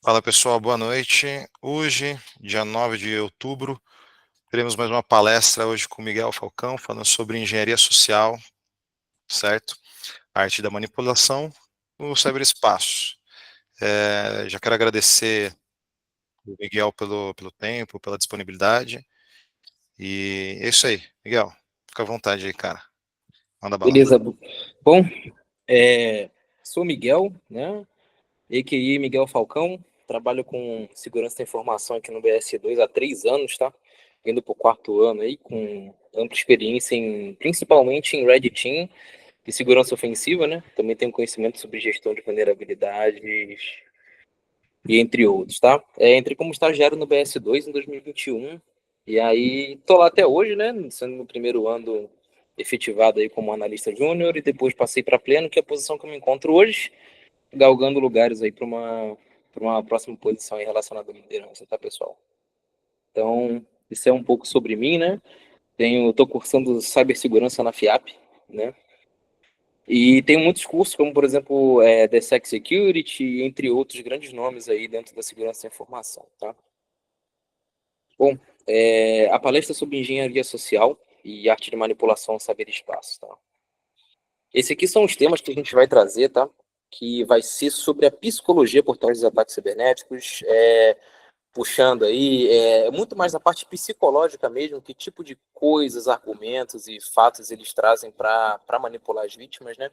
Fala pessoal, boa noite. Hoje, dia 9 de outubro, teremos mais uma palestra hoje com o Miguel Falcão, falando sobre engenharia social, certo? A arte da manipulação no cyberespaço. Já quero agradecer o Miguel pelo tempo, pela disponibilidade. E é isso aí, Miguel, fica à vontade aí, cara. Manda bala. Beleza. Bom, sou Miguel, né? A.K.A. Miguel Falcão. Trabalho com segurança da informação aqui no BS2 há 3 anos, tá? Indo para o 4º ano aí, com ampla experiência principalmente em Red Team e segurança ofensiva, né? Também tenho conhecimento sobre gestão de vulnerabilidades e entre outros, tá? Entrei como estagiário no BS2 em 2021 e aí tô lá até hoje, né? Sendo no primeiro ano efetivado aí como analista júnior e depois passei para pleno, que é a posição que eu me encontro hoje, galgando lugares aí para uma próxima posição aí relacionada à liderança, tá, pessoal? Então, isso é um pouco sobre mim, né? Tô cursando cibersegurança na FIAP, né? E tem muitos cursos, como por exemplo, DSEC Security, entre outros grandes nomes aí dentro da segurança da informação, tá? Bom, a palestra é sobre engenharia social e arte de manipulação saber espaço, tá? Esses aqui são os temas que a gente vai trazer, tá? Que vai ser sobre a psicologia por trás dos ataques cibernéticos, puxando aí, muito mais a parte psicológica mesmo, que tipo de coisas, argumentos e fatos eles trazem para manipular as vítimas, né?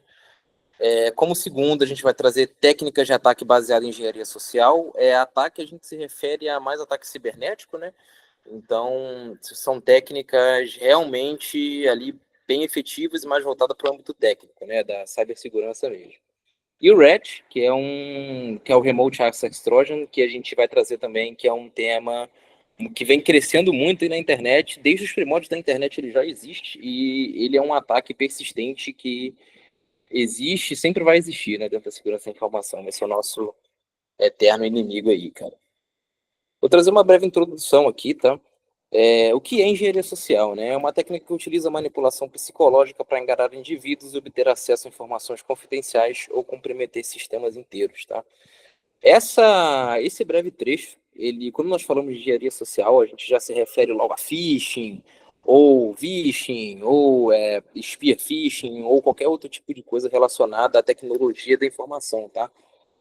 Como segundo, a gente vai trazer técnicas de ataque baseado em engenharia social. Ataque a gente se refere a mais ataque cibernético, né? Então, são técnicas realmente ali bem efetivas e mais voltadas para o âmbito técnico, né? Da cibersegurança mesmo. E o RAT, que é o Remote Access Trojan, que a gente vai trazer também, que é um tema que vem crescendo muito na internet. Desde os primórdios da internet ele já existe e ele é um ataque persistente que existe, sempre vai existir, né, dentro da segurança da informação. Vai ser o nosso eterno inimigo aí, cara. Vou trazer uma breve introdução aqui, tá? O que é engenharia social, né? É uma técnica que utiliza manipulação psicológica para enganar indivíduos e obter acesso a informações confidenciais ou comprometer sistemas inteiros, tá? Esse breve trecho, quando nós falamos de engenharia social, a gente já se refere logo a phishing, ou vishing, ou spear phishing, ou qualquer outro tipo de coisa relacionada à tecnologia da informação, tá?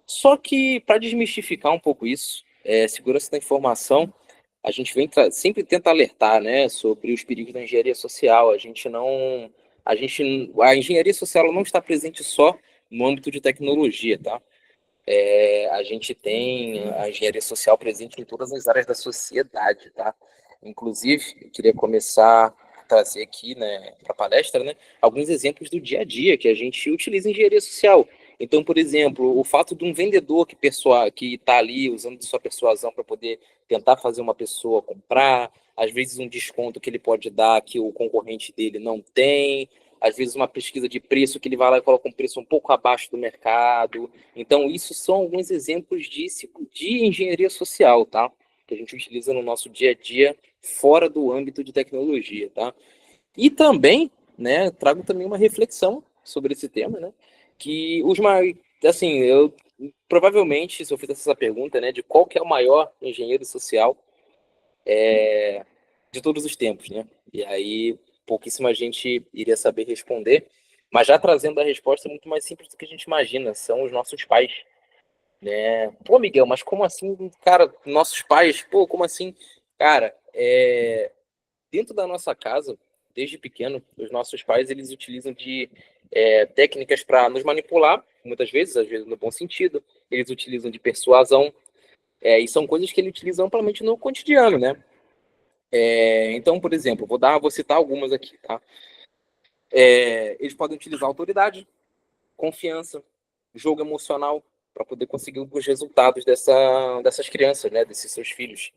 Só que, para desmistificar um pouco isso, segurança da informação, a gente sempre tenta alertar, né, sobre os perigos da engenharia social. A engenharia social não está presente só no âmbito de tecnologia, tá? A gente tem a engenharia social presente em todas as áreas da sociedade, tá? Inclusive, eu queria começar a trazer aqui, né, para a palestra, né, alguns exemplos do dia a dia que a gente utiliza em engenharia social. Então, por exemplo, o fato de um vendedor que está ali usando de sua persuasão para poder tentar fazer uma pessoa comprar, às vezes um desconto que ele pode dar que o concorrente dele não tem, às vezes uma pesquisa de preço que ele vai lá e coloca um preço um pouco abaixo do mercado. Então, isso são alguns exemplos de engenharia social, tá? Que a gente utiliza no nosso dia a dia, fora do âmbito de tecnologia, tá? E também, né, trago também uma reflexão sobre esse tema, né? Que assim, eu provavelmente, se eu fizesse essa pergunta, né, de qual que é o maior engenheiro social de todos os tempos, né? E aí, pouquíssima gente iria saber responder, mas já trazendo a resposta muito mais simples do que a gente imagina, são os nossos pais, né? Pô, Miguel, mas como assim, cara, nossos pais, pô, como assim? Cara, dentro da nossa casa, desde pequeno, os nossos pais, eles utilizam de técnicas para nos manipular, muitas vezes, às vezes no bom sentido, eles utilizam de persuasão, e são coisas que eles utilizam amplamente no cotidiano, né? Então, por exemplo, vou citar algumas aqui, tá? Eles podem utilizar autoridade, confiança, jogo emocional, para poder conseguir os resultados dessas crianças, né, desses seus filhos.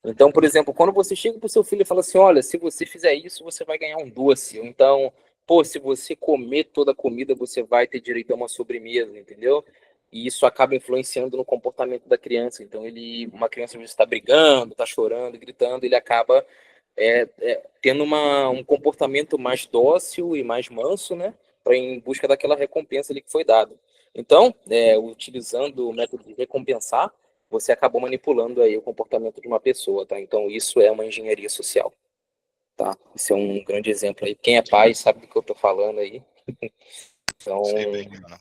Então, por exemplo, quando você chega para o seu filho e fala assim, olha, se você fizer isso, você vai ganhar um doce. Ou então, pô, se você comer toda a comida, você vai ter direito a uma sobremesa, entendeu? E isso acaba influenciando no comportamento da criança. Então, uma criança às vezes está brigando, está chorando, gritando, ele acaba tendo um comportamento mais dócil e mais manso, né? Em busca daquela recompensa ali que foi dada. Então, utilizando o método de recompensar, você acabou manipulando aí o comportamento de uma pessoa, tá? Então isso é uma engenharia social, tá? Isso é um grande exemplo aí. Quem é pai sabe do que eu tô falando aí. Então, Sei bem, mano.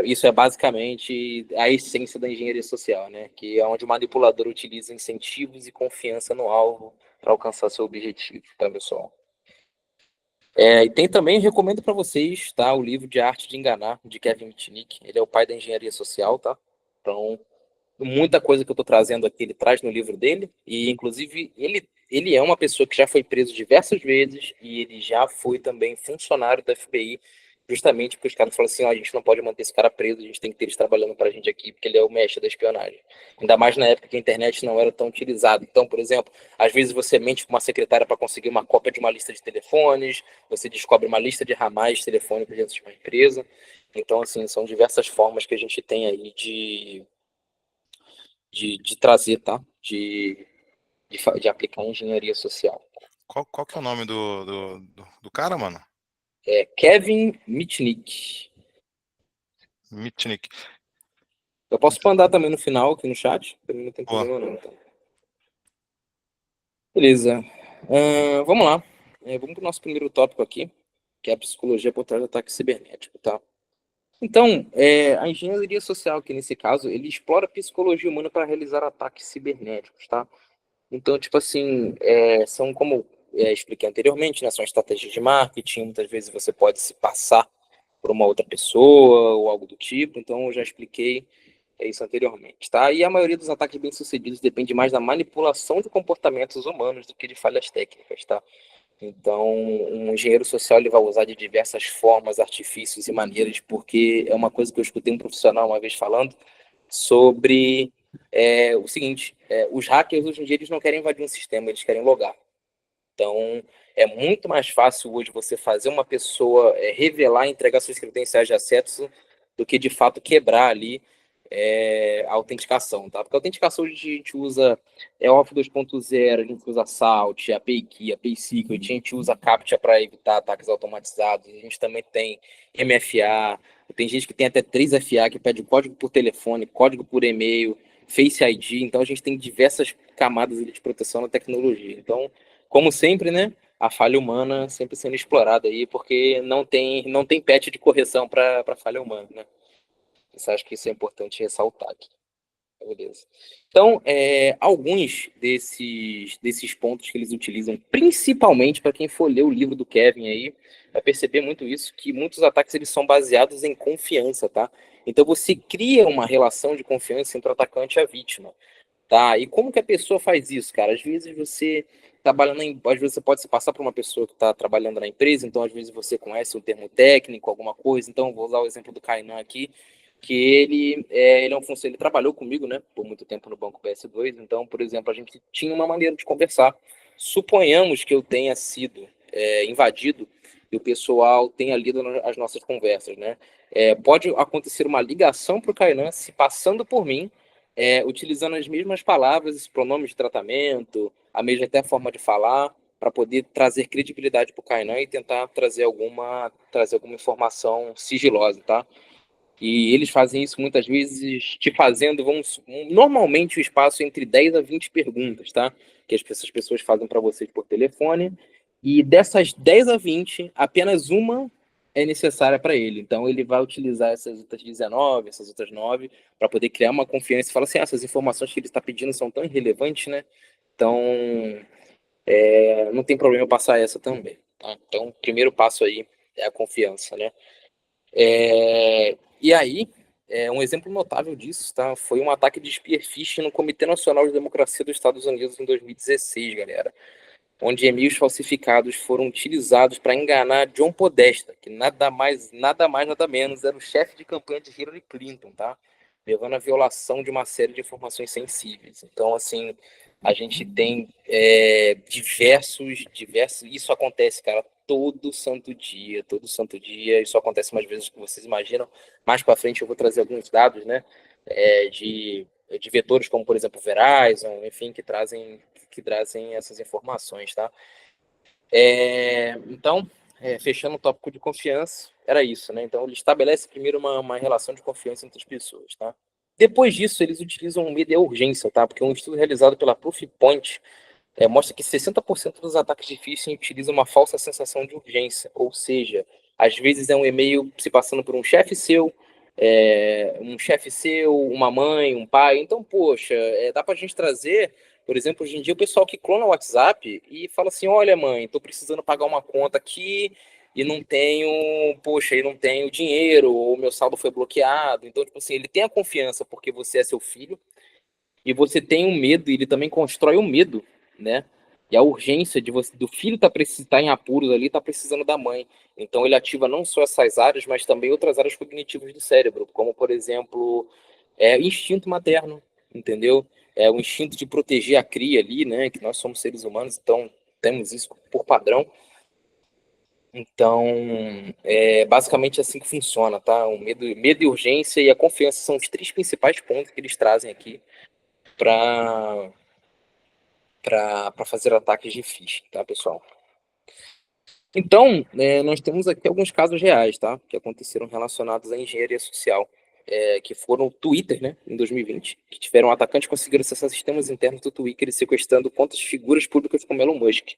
isso é basicamente a essência da engenharia social, né? Que é onde o manipulador utiliza incentivos e confiança no alvo para alcançar seu objetivo, tá, pessoal? E tem também, recomendo para vocês, tá? O livro de Arte de Enganar, de Kevin Mitnick. Ele é o pai da engenharia social, tá? Então, muita coisa que eu estou trazendo aqui, ele traz no livro dele, e inclusive ele é uma pessoa que já foi preso diversas vezes, e ele já foi também funcionário da FBI, justamente porque os caras falam assim, ó, a gente não pode manter esse cara preso, a gente tem que ter eles trabalhando para a gente aqui, porque ele é o mestre da espionagem. Ainda mais na época que a internet não era tão utilizada. Então, por exemplo, às vezes você mente com uma secretária para conseguir uma cópia de uma lista de telefones, você descobre uma lista de ramais telefônicos dentro de uma empresa. Então, assim, são diversas formas que a gente tem aí de trazer, tá? De aplicar engenharia social. Qual que é o nome do cara, mano? É Kevin Mitnick. Mitnick. Eu posso mandar também no final, aqui no chat, também não tem Pô, problema não. Tá? Beleza. Vamos lá. Vamos para o nosso primeiro tópico aqui, que é a psicologia por trás do ataque cibernético, tá? Então, a engenharia social, que nesse caso, ele explora a psicologia humana para realizar ataques cibernéticos, tá? Então, tipo assim, são como expliquei anteriormente, né? São estratégias de marketing, muitas vezes você pode se passar por uma outra pessoa ou algo do tipo, então eu já expliquei isso anteriormente, tá? E a maioria dos ataques bem-sucedidos depende mais da manipulação de comportamentos humanos do que de falhas técnicas, tá? Então, um engenheiro social ele vai usar de diversas formas, artifícios e maneiras, porque é uma coisa que eu escutei um profissional uma vez falando sobre o seguinte: os hackers hoje em dia eles não querem invadir um sistema, eles querem logar. Então, é muito mais fácil hoje você fazer uma pessoa revelar e entregar suas credenciais de acesso do que de fato quebrar ali a autenticação, tá? Porque a autenticação hoje a gente usa Auth 2.0, a gente usa Salt, a API Key, a API Secret, a gente usa CAPTCHA para evitar ataques automatizados, a gente também tem MFA, tem gente que tem até 3FA que pede código por telefone, código por e-mail, Face ID, então a gente tem diversas camadas de proteção na tecnologia. Então, como sempre, né? A falha humana sempre sendo explorada aí, porque não tem patch de correção para falha humana, né? Eu acho que isso é importante ressaltar aqui. Beleza. Então, alguns desses pontos que eles utilizam, principalmente para quem for ler o livro do Kevin aí, vai perceber muito isso, que muitos ataques eles são baseados em confiança, tá? Então você cria uma relação de confiança entre o atacante e a vítima. Tá, e como que a pessoa faz isso, cara? Às vezes você às vezes você pode se passar por uma pessoa que está trabalhando na empresa, então às vezes você conhece um termo técnico, alguma coisa. Então vou usar o exemplo do Kainan aqui, que ele é um funcionário, ele trabalhou comigo, né, por muito tempo no Banco PS2. Então, por exemplo, a gente tinha uma maneira de conversar. Suponhamos que eu tenha sido invadido e o pessoal tenha lido as nossas conversas, né? Pode acontecer uma ligação para o Kainan se passando por mim utilizando as mesmas palavras, os pronomes de tratamento, a mesma até forma de falar, para poder trazer credibilidade para o Kainan e tentar trazer alguma informação sigilosa, tá? E eles fazem isso muitas vezes te fazendo, normalmente o espaço entre 10 a 20 perguntas, tá? Que essas pessoas fazem para vocês por telefone. E dessas 10 a 20, apenas uma é necessária para ele. Então ele vai utilizar essas outras 19, essas outras 9, para poder criar uma confiança e falar assim: essas informações que ele está pedindo são tão irrelevantes, né? Então não tem problema eu passar essa também. Tá? Então, o primeiro passo aí é a confiança, né? E aí, um exemplo notável disso, tá? Foi um ataque de spear phishing no Comitê Nacional de Democracia dos Estados Unidos em 2016, galera, onde e-mails falsificados foram utilizados para enganar John Podesta, que nada menos era o chefe de campanha de Hillary Clinton, tá? Levando à violação de uma série de informações sensíveis. Então, assim, a gente tem diversos. Isso acontece, cara, todo santo dia. Isso acontece mais vezes do que vocês imaginam. Mais para frente eu vou trazer alguns dados, né? De vetores como, por exemplo, Verizon, enfim, que trazem essas informações, tá? Então, fechando o tópico de confiança, era isso, né? Então, ele estabelece primeiro uma relação de confiança entre as pessoas, tá? Depois disso, eles utilizam o medo e a urgência, tá? Porque um estudo realizado pela Proofpoint mostra que 60% dos ataques de phishing utilizam uma falsa sensação de urgência, ou seja, às vezes é um e-mail se passando por um chefe seu, uma mãe, um pai. Então, poxa, dá pra gente trazer, por exemplo, hoje em dia o pessoal que clona o WhatsApp e fala assim, olha mãe, tô precisando pagar uma conta aqui e não tenho, poxa, e não tenho dinheiro, ou meu saldo foi bloqueado. Então, tipo assim, ele tem a confiança porque você é seu filho, e você tem um medo, e ele também constrói o medo, né? E a urgência de você, do filho tá em apuros ali, tá precisando da mãe. Então ele ativa não só essas áreas, mas também outras áreas cognitivas do cérebro, como por exemplo, instinto materno, entendeu? É o instinto de proteger a cria ali, né? Que nós somos seres humanos, então temos isso por padrão. Então, é basicamente assim que funciona, tá? O medo e urgência e a confiança são os três principais pontos que eles trazem aqui para fazer ataques de phishing, tá, pessoal? Então, nós temos aqui alguns casos reais, tá? Que aconteceram relacionados à engenharia social, que foram o Twitter, né, em 2020, que tiveram atacantes conseguiram acessar sistemas internos do Twitter e sequestrando contas de figuras públicas como Elon Musk.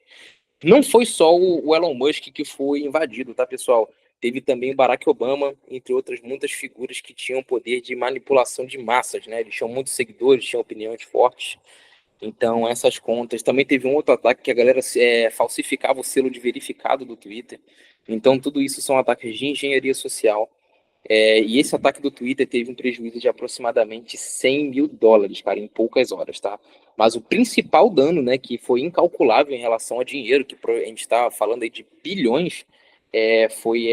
Não foi só o Elon Musk que foi invadido, tá, pessoal? Teve também o Barack Obama, entre outras muitas figuras que tinham poder de manipulação de massas, né? Eles tinham muitos seguidores, tinham opiniões fortes. Então, essas contas. Também teve um outro ataque que a galera falsificava o selo de verificado do Twitter. Então, tudo isso são ataques de engenharia social. E esse ataque do Twitter teve um prejuízo de aproximadamente US$ 100 mil, cara, em poucas horas, tá? Mas o principal dano, né, que foi incalculável em relação a dinheiro, que a gente está falando aí de bilhões, foi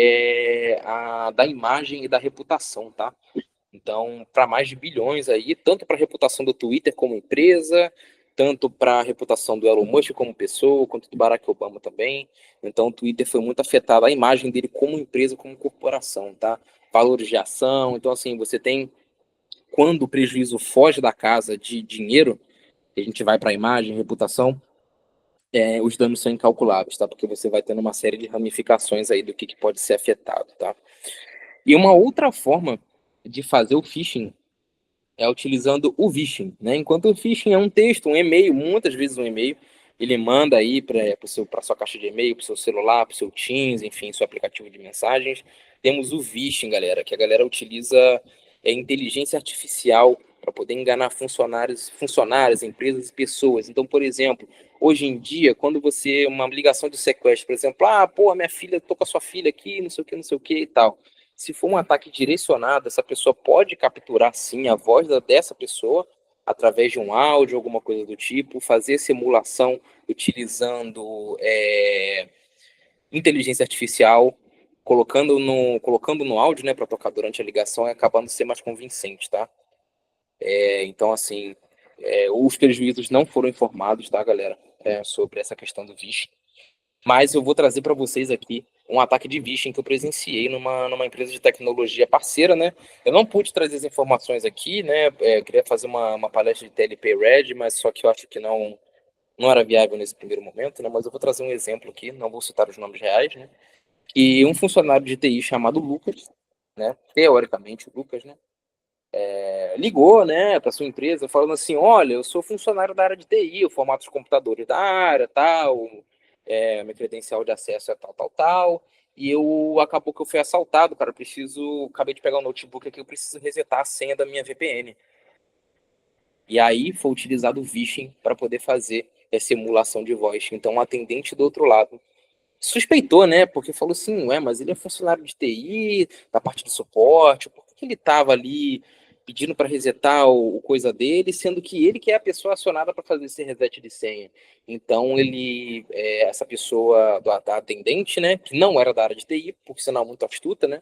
a da imagem e da reputação, tá? Então, para mais de bilhões aí, tanto para a reputação do Twitter como empresa, tanto para a reputação do Elon Musk como pessoa, quanto do Barack Obama também. Então, o Twitter foi muito afetado, a imagem dele como empresa, como corporação, tá? Valores de ação. Então, assim, você tem, quando o prejuízo foge da casa de dinheiro, a gente vai para a imagem, reputação, os danos são incalculáveis, tá? Porque você vai tendo uma série de ramificações aí do que pode ser afetado, tá? E uma outra forma de fazer o phishing utilizando o phishing, né? Enquanto o phishing é um texto, um e-mail, muitas vezes um e-mail, ele manda aí para sua caixa de e-mail, para o seu celular, para o seu Teams, enfim, seu aplicativo de mensagens. Temos o phishing, galera, que a galera utiliza inteligência artificial para poder enganar funcionários, empresas e pessoas. Então, por exemplo, hoje em dia, quando uma ligação de sequestro, por exemplo, pô, minha filha, tô com a sua filha aqui, não sei o que e tal. Se for um ataque direcionado, essa pessoa pode capturar sim a voz dessa pessoa através de um áudio, alguma coisa do tipo, fazer simulação utilizando inteligência artificial, colocando no áudio, né, para tocar durante a ligação, e acabando ser mais convincente, tá? Então, assim, os prejuízos não foram informados, tá, galera, sobre essa questão do VIX. Mas eu vou trazer para vocês aqui um ataque de phishing que eu presenciei numa empresa de tecnologia parceira, né? Eu não pude trazer as informações aqui, né? Eu queria fazer uma palestra de TLP Red, mas só que eu acho que não era viável nesse primeiro momento, né? Mas eu vou trazer um exemplo aqui, não vou citar os nomes reais, né? Que um funcionário de TI chamado Lucas, né? Teoricamente, o Lucas, né? Ligou, né, para sua empresa, falando assim: olha, eu sou funcionário da área de TI, eu formato os computadores da área, tal, minha credencial de acesso é tal, tal, tal, e acabou que eu fui assaltado, cara, acabei de pegar um notebook aqui, eu preciso resetar a senha da minha VPN. E aí foi utilizado o phishing para poder fazer essa emulação de voz. Então, o atendente do outro lado suspeitou, né? Porque falou assim, ué, mas ele é funcionário de TI, da parte de suporte, por que ele estava ali pedindo para resetar o coisa dele, sendo que ele que é a pessoa acionada para fazer esse reset de senha. Então essa pessoa da atendente, né, que não era da área de TI, por sinal muito astuta, né,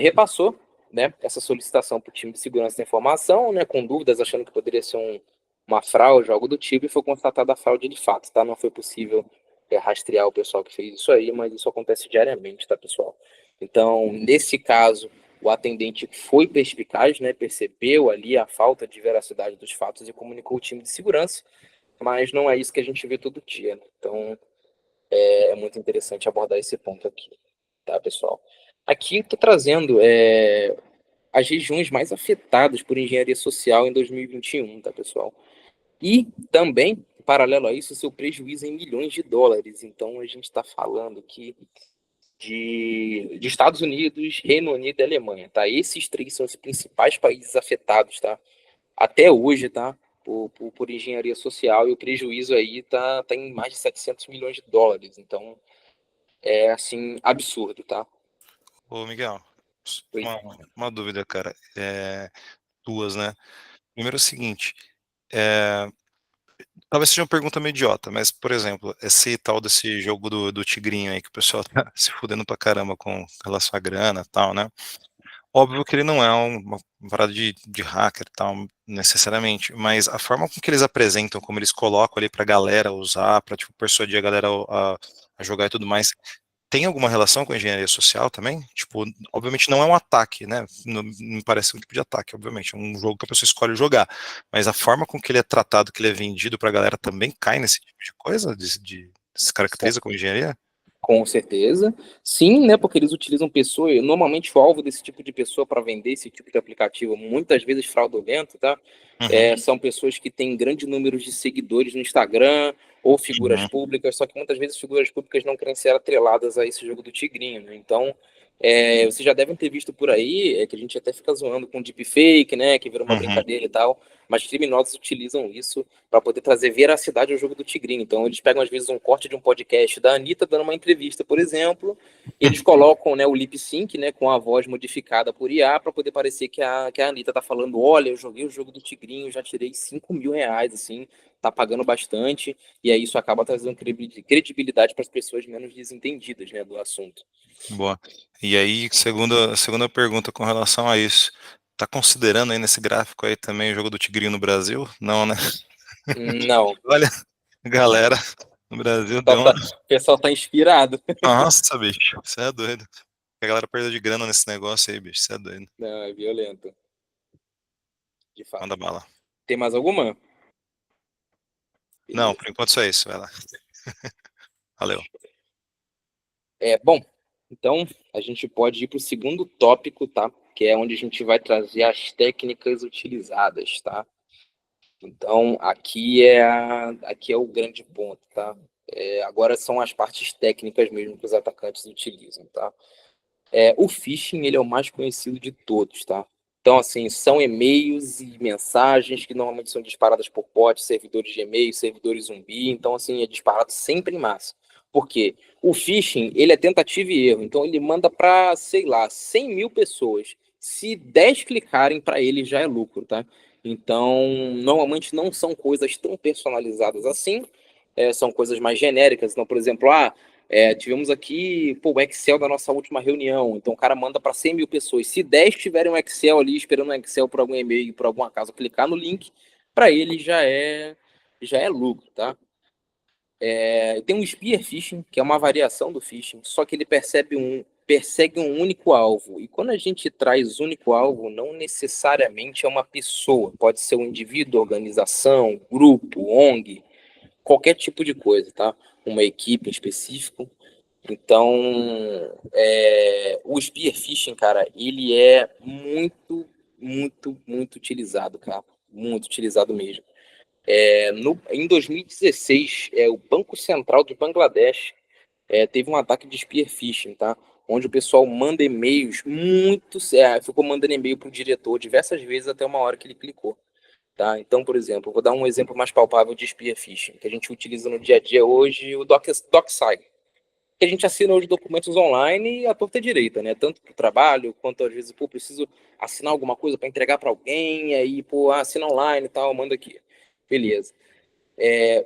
repassou, né, essa solicitação para o time de segurança da informação, né, com dúvidas, achando que poderia ser uma fraude, algo do tipo, e foi constatada a fraude de fato, tá? Não foi possível rastrear o pessoal que fez isso aí, mas isso acontece diariamente, tá, pessoal? Então, nesse caso, o atendente foi perspicaz, né, percebeu ali a falta de veracidade dos fatos e comunicou o time de segurança, mas não é isso que a gente vê todo dia, né? Então, é muito interessante abordar esse ponto aqui, tá, pessoal? Aqui eu tô trazendo as regiões mais afetadas por engenharia social em 2021, tá, pessoal? E também, paralelo a isso, seu prejuízo em milhões de dólares. Então, a gente está falando aqui de Estados Unidos, Reino Unido e Alemanha, tá? Esses três são os principais países afetados, tá? Até hoje, tá? Por engenharia social, e o prejuízo aí tá em mais de 700 milhões de dólares. Então, é, assim, absurdo, tá? Ô, Miguel, Oi. uma dúvida, cara. Duas, né? Primeiro é o seguinte, é, talvez seja uma pergunta meio idiota, mas, por exemplo, esse tal desse jogo do tigrinho aí que o pessoal tá se fudendo pra caramba com relação à grana e tal, né? Óbvio que ele não é uma parada de hacker e tal, necessariamente, mas a forma com que eles apresentam, como eles colocam ali pra galera usar, pra, tipo, persuadir a galera a jogar e tudo mais, tem alguma relação com a engenharia social também? Tipo, obviamente não é um ataque, né? Não me parece um tipo de ataque, obviamente. É um jogo que a pessoa escolhe jogar. Mas a forma com que ele é tratado, que ele é vendido pra galera também cai nesse tipo de coisa? Se caracteriza como engenharia? Com certeza. Sim, né? Porque eles utilizam pessoas, normalmente o alvo desse tipo de pessoa para vender esse tipo de aplicativo, muitas vezes fraudulento, tá? Uhum, São pessoas que têm grande número de seguidores no Instagram ou figuras uhum, públicas, só que muitas vezes figuras públicas não querem ser atreladas a esse jogo do tigrinho, né? Então, vocês já devem ter visto por aí, que a gente até fica zoando com deepfake, né? Que vira uma uhum, brincadeira e tal, mas criminosos utilizam isso para poder trazer veracidade ao jogo do tigrinho. Então, eles pegam às vezes um corte de um podcast da Anitta dando uma entrevista, por exemplo, e eles colocam, né, o lip sync, né, com a voz modificada por IA para poder parecer que a Anitta tá falando: olha, eu joguei o jogo do tigrinho, já tirei 5 mil reais, assim, tá pagando bastante, e aí isso acaba trazendo credibilidade para as pessoas menos desentendidas, né, do assunto. boa. E aí, segunda pergunta com relação a isso. Tá considerando aí nesse gráfico aí também o jogo do Tigrinho no Brasil? Não, né? Não, Olha, galera, no Brasil só deu uma. tá, o pessoal tá inspirado. Nossa, bicho, você é doido. A galera perdeu de grana nesse negócio aí, bicho, você é doido. Não, é violento, de Manda fato. bala. Tem mais alguma? Não, Beleza. por enquanto só isso, vai lá. Valeu. Bom, então a gente pode ir para o segundo tópico, tá? Que é onde a gente vai trazer as técnicas utilizadas, tá? Então aqui é o grande ponto, tá? Agora são as partes técnicas mesmo que os atacantes utilizam, tá? O phishing, ele é o mais conhecido de todos, tá? Então, assim, são e-mails e mensagens que normalmente são disparadas por bots, servidores de e-mail, servidores zumbi. Então, assim, é disparado sempre em massa. Por quê? O phishing, ele é tentativa e erro. Então, ele manda para, sei lá, 100 mil pessoas. Se 10 clicarem, para ele já é lucro, tá? Então, normalmente não são coisas tão personalizadas assim. São coisas mais genéricas. Então, por exemplo, tivemos aqui, pô, o Excel da nossa última reunião. Então o cara manda para 100 mil pessoas. Se 10 tiverem um Excel ali esperando um Excel por algum e-mail, por algum acaso, clicar no link, para ele já é lucro, tá? Tem um spear phishing, que é uma variação do phishing, só que ele persegue um único alvo. E quando a gente traz único alvo, não necessariamente é uma pessoa, pode ser um indivíduo, organização, grupo, ONG, qualquer tipo de coisa, tá? Uma equipe em específico. Então, o spear phishing, cara, ele é muito, muito, muito utilizado, cara. Muito utilizado mesmo. Em 2016, o Banco Central do Bangladesh teve um ataque de spear phishing, tá? Onde o pessoal manda e-mails ficou mandando e-mail para o diretor diversas vezes até uma hora que ele clicou. Tá? Então, por exemplo, vou dar um exemplo mais palpável de spear phishing, que a gente utiliza no dia a dia hoje, o DocSign, que a gente assina hoje documentos online e a torta é direita, né? Tanto para o trabalho, quanto às vezes, pô, preciso assinar alguma coisa para entregar para alguém, e aí, pô, assina online e tal, manda aqui. Beleza.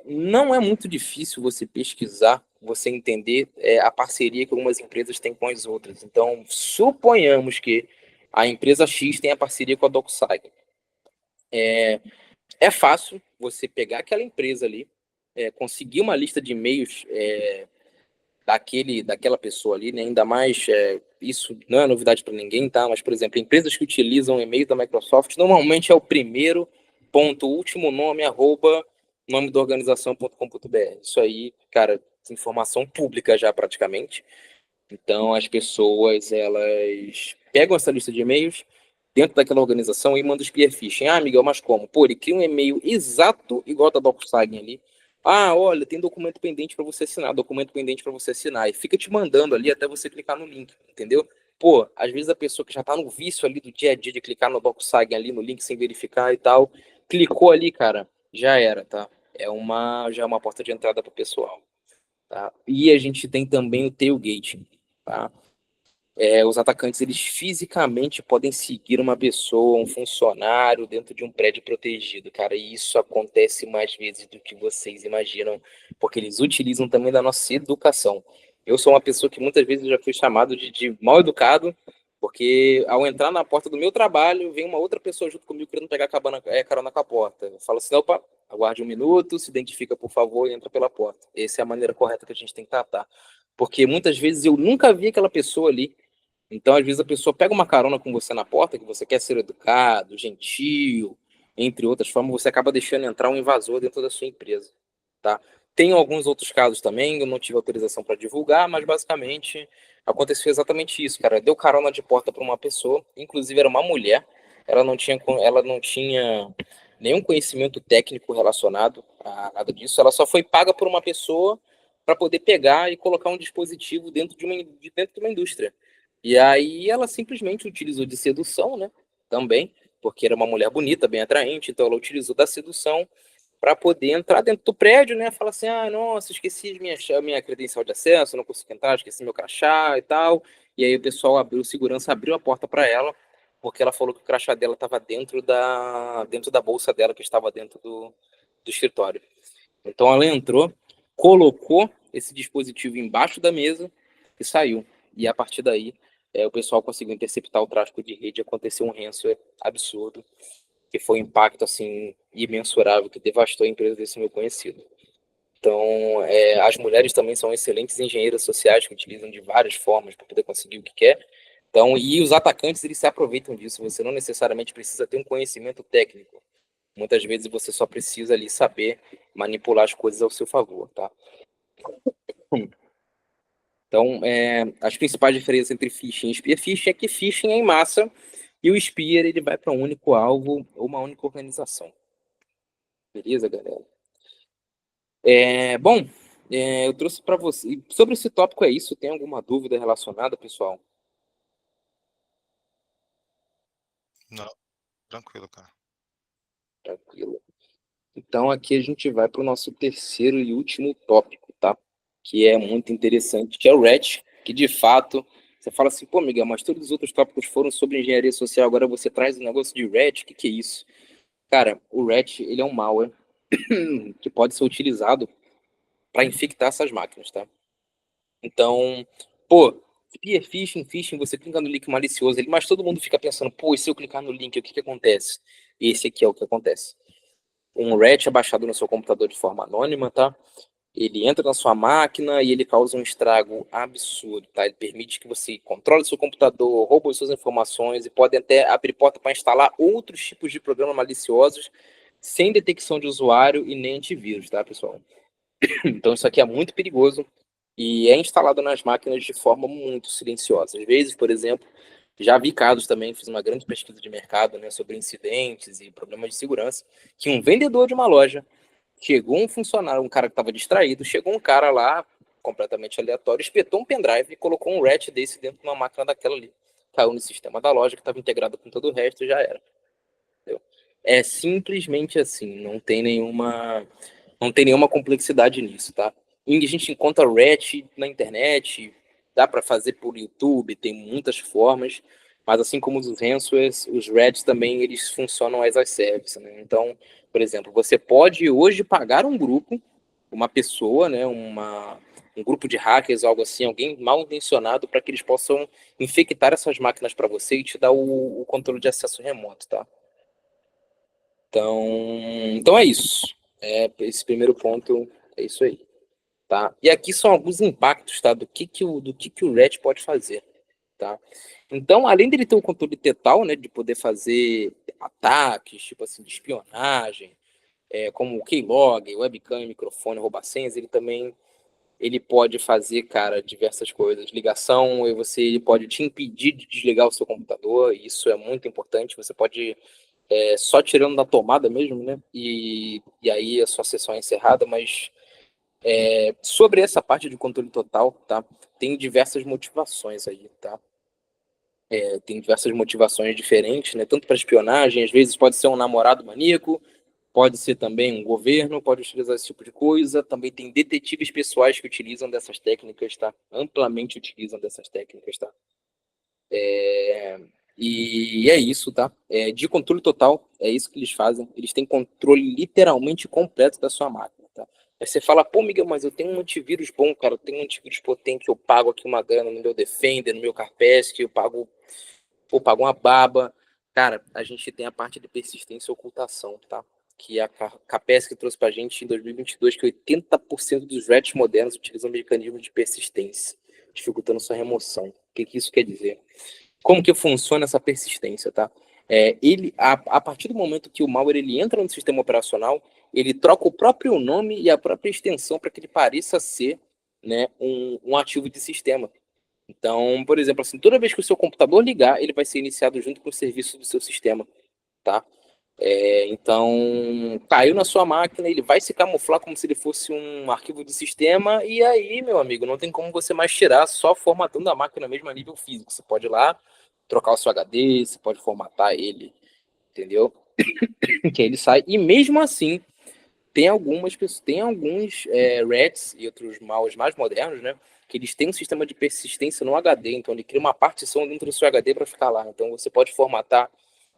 Não é muito difícil você pesquisar, você entender a parceria que algumas empresas têm com as outras. Então, suponhamos que a empresa X tem a parceria com a DocSign. É fácil você pegar aquela empresa ali, conseguir uma lista de e-mails daquela pessoa ali, né? Ainda mais, isso não é novidade para ninguém, tá? Mas, por exemplo, empresas que utilizam e-mail da Microsoft, normalmente é o primeiro ponto, último nome, arroba, nome da organização.com.br. Isso aí, cara, informação pública já praticamente. Então, as pessoas, elas pegam essa lista de e-mails, dentro daquela organização e manda o spear phishing. Ah, Miguel, mas como? Pô, ele cria um e-mail exato igual ao da DocuSign ali. Ah, olha, tem documento pendente para você assinar, documento pendente para você assinar. E fica te mandando ali até você clicar no link, entendeu? Pô, às vezes a pessoa que já tá no vício ali do dia a dia de clicar no DocuSign ali, no link sem verificar e tal, clicou ali, cara, já era, tá? Já é uma porta de entrada para o pessoal, tá? E a gente tem também o tailgating, tá? Os atacantes, eles fisicamente podem seguir uma pessoa, um funcionário dentro de um prédio protegido, cara, e isso acontece mais vezes do que vocês imaginam, porque eles utilizam também da nossa educação. Eu sou uma pessoa que muitas vezes já fui chamado de mal educado, porque ao entrar na porta do meu trabalho, vem uma outra pessoa junto comigo querendo pegar carona com a porta. Eu falo assim, opa, aguarde um minuto, se identifica, por favor, e entra pela porta. Essa é a maneira correta que a gente tem que tratar. Porque muitas vezes eu nunca vi aquela pessoa ali. Então, às vezes, a pessoa pega uma carona com você na porta, que você quer ser educado, gentil, entre outras formas, você acaba deixando entrar um invasor dentro da sua empresa, tá? Tem alguns outros casos também, eu não tive autorização para divulgar, mas basicamente aconteceu exatamente isso, cara. Deu carona de porta para uma pessoa, inclusive era uma mulher, ela não tinha nenhum conhecimento técnico relacionado a nada disso, ela só foi paga por uma pessoa para poder pegar e colocar um dispositivo dentro de uma indústria. E aí ela simplesmente utilizou de sedução, né? Também, porque era uma mulher bonita, bem atraente, então ela utilizou da sedução para poder entrar dentro do prédio, né? Fala assim, ah, nossa, esqueci de minha credencial de acesso, não consigo entrar, esqueci meu crachá e tal. E aí o pessoal abriu, o segurança abriu a porta para ela, porque ela falou que o crachá dela estava dentro da bolsa dela, que estava dentro do escritório. Então ela entrou, colocou esse dispositivo embaixo da mesa e saiu. E a partir daí, o pessoal conseguiu interceptar o tráfego de rede. Aconteceu um ransomware absurdo, que foi um impacto assim imensurável, que devastou a empresa desse meu conhecido. Então, as mulheres também são excelentes engenheiras sociais que utilizam de várias formas para poder conseguir o que quer. Então, e os atacantes, eles se aproveitam disso. Você não necessariamente precisa ter um conhecimento técnico. Muitas vezes você só precisa ali saber manipular as coisas ao seu favor, tá? Então, as principais diferenças entre phishing e spear phishing é que phishing é em massa e o spear ele vai para um único alvo ou uma única organização. Beleza, galera? Bom, eu trouxe para você. Sobre esse tópico é isso. Tem alguma dúvida relacionada, pessoal? Não, tranquilo, cara. Tranquilo. Então, aqui a gente vai para o nosso terceiro e último tópico, tá? Que é muito interessante, que é o RET, que de fato, você fala assim, pô, Miguel, mas todos os outros tópicos foram sobre engenharia social, agora você traz um negócio de RET, o que é isso? Cara, o RET, ele é um malware que pode ser utilizado para infectar essas máquinas, tá? Então, pô, spear phishing, phishing, você clica no link malicioso, mas todo mundo fica pensando, pô, e se eu clicar no link, o que acontece? Esse aqui é o que acontece. Um RET é baixado no seu computador de forma anônima, tá? Ele entra na sua máquina e ele causa um estrago absurdo, tá? Ele permite que você controle seu computador, rouba as suas informações e pode até abrir porta para instalar outros tipos de programas maliciosos sem detecção de usuário e nem antivírus, tá, pessoal? Então isso aqui é muito perigoso e é instalado nas máquinas de forma muito silenciosa. Às vezes, por exemplo, já vi casos também, fiz uma grande pesquisa de mercado, né, sobre incidentes e problemas de segurança, que um vendedor de uma loja chegou um funcionário, um cara que estava distraído, chegou um cara lá, completamente aleatório, espetou um pendrive e colocou um RAT desse dentro de uma máquina daquela ali. Caiu no sistema da loja, que estava integrado com todo o resto e já era. Entendeu? É simplesmente assim, não tem nenhuma complexidade nisso, tá? E a gente encontra RAT na internet, dá para fazer por YouTube, tem muitas formas, mas assim como os ransomwares, os RATs também eles funcionam as a service, né? Então, por exemplo, você pode hoje pagar um grupo, uma pessoa, né, um grupo de hackers, algo assim, alguém mal intencionado, para que eles possam infectar essas máquinas para você e te dar o controle de acesso remoto, tá? Então é isso. Esse primeiro ponto é isso aí, tá? E aqui são alguns impactos, tá? Do que o RET pode fazer, tá? Então, além dele ter o controle total, né, de poder fazer ataques, tipo assim, de espionagem, como o keylog, webcam, microfone, roubar senhas, ele também ele pode fazer, cara, diversas coisas. Ligação, ele pode te impedir de desligar o seu computador, e isso é muito importante. Você pode, só tirando da tomada mesmo, né? E aí a sua sessão é encerrada, mas sobre essa parte de controle total, tá? Tem diversas motivações aí, tá? Tem diversas motivações diferentes, né? Tanto para espionagem, às vezes pode ser um namorado maníaco, pode ser também um governo, pode utilizar esse tipo de coisa. Também tem detetives pessoais que utilizam dessas técnicas, tá? Amplamente utilizam dessas técnicas, tá? E é isso, tá? De controle total, é isso que eles fazem. Eles têm controle literalmente completo da sua máquina, tá? Aí você fala, pô, Miguel, mas eu tenho um antivírus bom, cara. Eu tenho um antivírus potente, eu pago aqui uma grana no meu Defender, no meu Carpesque, eu pago uma baba. Cara, a gente tem a parte de persistência e ocultação, tá? Que a Capesc trouxe pra gente em 2022, que 80% dos RETs modernos utilizam mecanismos de persistência, dificultando sua remoção. O que isso quer dizer? Como que funciona essa persistência, tá? A partir do momento que o malware ele entra no sistema operacional, ele troca o próprio nome e a própria extensão para que ele pareça ser, né, um ativo de sistema. Então, por exemplo, assim, toda vez que o seu computador ligar, ele vai ser iniciado junto com o serviço do seu sistema, tá? Então, caiu na sua máquina, ele vai se camuflar como se ele fosse um arquivo de sistema, e aí, meu amigo, não tem como você mais tirar, só formatando a máquina mesmo a nível físico. Você pode ir lá, trocar o seu HD, você pode formatar ele, entendeu? Que aí ele sai, e mesmo assim, tem alguns RATs e outros malwares mais modernos, né? Que eles têm um sistema de persistência no HD, então ele cria uma partição dentro do seu HD para ficar lá. Então você pode formatar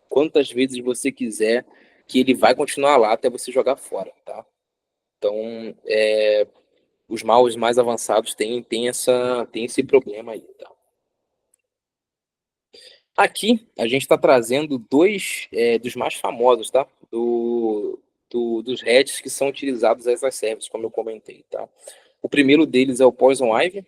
quantas vezes você quiser, que ele vai continuar lá até você jogar fora, tá? Então, os malwares mais avançados têm esse problema aí, tá? Aqui, a gente está trazendo dois dos mais famosos, tá? Dos heads que são utilizados as services, como eu comentei, tá? O primeiro deles é o Poison Ivy,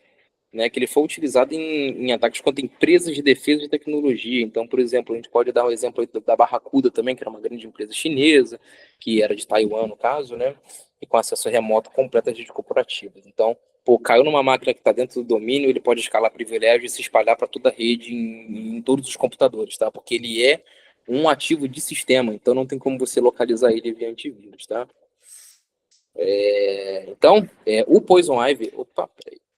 né, que ele foi utilizado em ataques contra empresas de defesa de tecnologia. Então, por exemplo, a gente pode dar um exemplo da Barracuda também, que era uma grande empresa chinesa, que era de Taiwan, no caso, né, e com acesso remoto completo a redes corporativas. Então, pô, caiu numa máquina que está dentro do domínio, ele pode escalar privilégio e se espalhar para toda a rede em todos os computadores, tá? Porque ele é um ativo de sistema, então não tem como você localizar ele via antivírus, tá? Então, o Poison Ivy,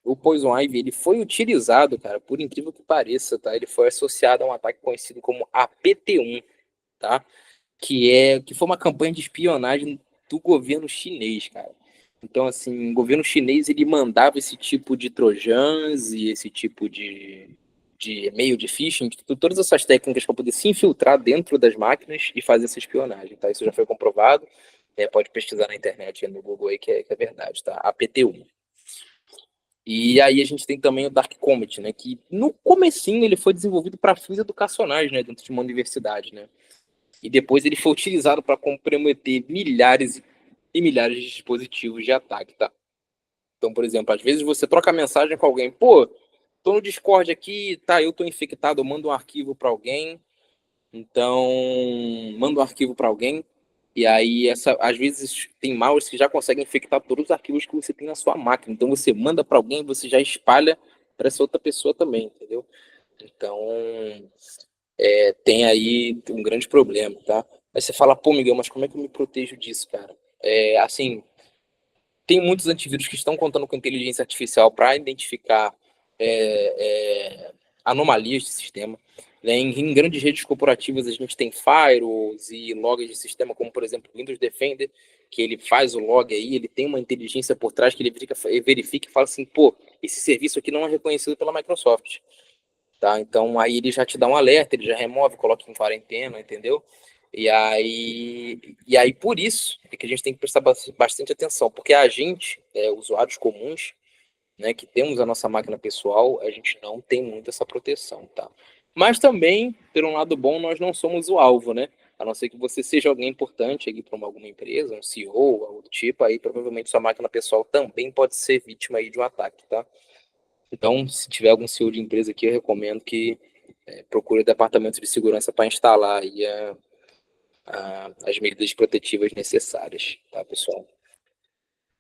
o Poison Ivy, ele foi utilizado, cara, por incrível que pareça, tá? Ele foi associado a um ataque conhecido como APT1, tá? Que foi uma campanha de espionagem do governo chinês, cara. Então, assim, o governo chinês ele mandava esse tipo de trojans e esse tipo de e-mail de phishing, todas essas técnicas para poder se infiltrar dentro das máquinas e fazer essa espionagem, tá? Isso já foi comprovado. Pode pesquisar na internet, no Google aí, que é verdade, tá? APT1. E aí a gente tem também o Dark Comet, né? Que no comecinho ele foi desenvolvido para fins educacionais, né? Dentro de uma universidade, né? E depois ele foi utilizado para comprometer milhares e milhares de dispositivos de ataque, tá? Então, por exemplo, às vezes você troca mensagem com alguém, pô, tô no Discord aqui, tá, eu tô infectado, eu mando um arquivo para alguém, então mando um arquivo para alguém, e aí às vezes tem malwares que já conseguem infectar todos os arquivos que você tem na sua máquina, então você manda para alguém, você já espalha para essa outra pessoa também, entendeu? Então, tem aí um grande problema, tá? Aí você fala, pô, Miguel, mas como é que eu me protejo disso, cara? Assim, tem muitos antivírus que estão contando com inteligência artificial para identificar é, anomalias de sistema. Né? Em grandes redes corporativas, a gente tem firewalls e logs de sistema, como, por exemplo, o Windows Defender, que ele faz o log aí, ele tem uma inteligência por trás que ele verifica e fala assim, pô, esse serviço aqui não é reconhecido pela Microsoft. Tá? Então, aí ele já te dá um alerta, ele já remove, coloca em quarentena, entendeu? E aí por isso é que a gente tem que prestar bastante atenção, porque a gente, usuários comuns, né, que temos a nossa máquina pessoal, a gente não tem muito essa proteção, tá? Mas também, por um lado bom, nós não somos o alvo, né? A não ser que você seja alguém importante aí para alguma empresa, um CEO, algo do tipo, aí provavelmente sua máquina pessoal também pode ser vítima aí de um ataque, tá? Então, se tiver algum CEO de empresa aqui, eu recomendo que procure o departamento de segurança para instalar aí as medidas protetivas necessárias, tá, pessoal?